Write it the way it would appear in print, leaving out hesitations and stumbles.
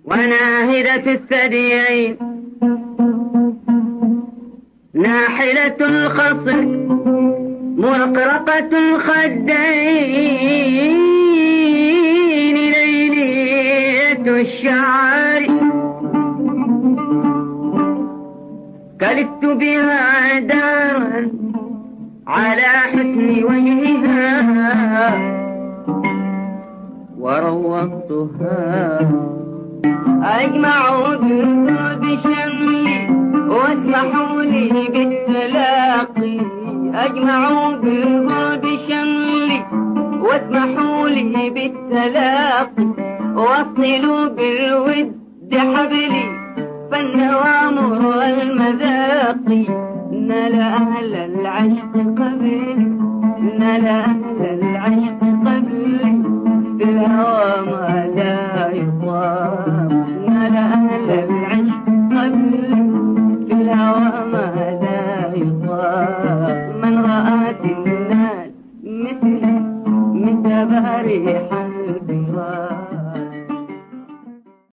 وناهدة الثديين ناحلة الخصر مرقرقة الخدين ليلية الشعر كلفت بها دارا على حسن وجهها وروضتها أجمع بشملي واسمحوا لي بالتلاقي أجمع بشملي واسمحوا لي بالتلاقي واصلوا بالود حبلي فالنوامر والمذاقي نال أهل العشق قبلي نال أهل العشق قبلي في الهوى ما لا يطاق نال أهل العشق قبلي في الهوى ما لا يطاق من رأت الناس مثل بارح الفراق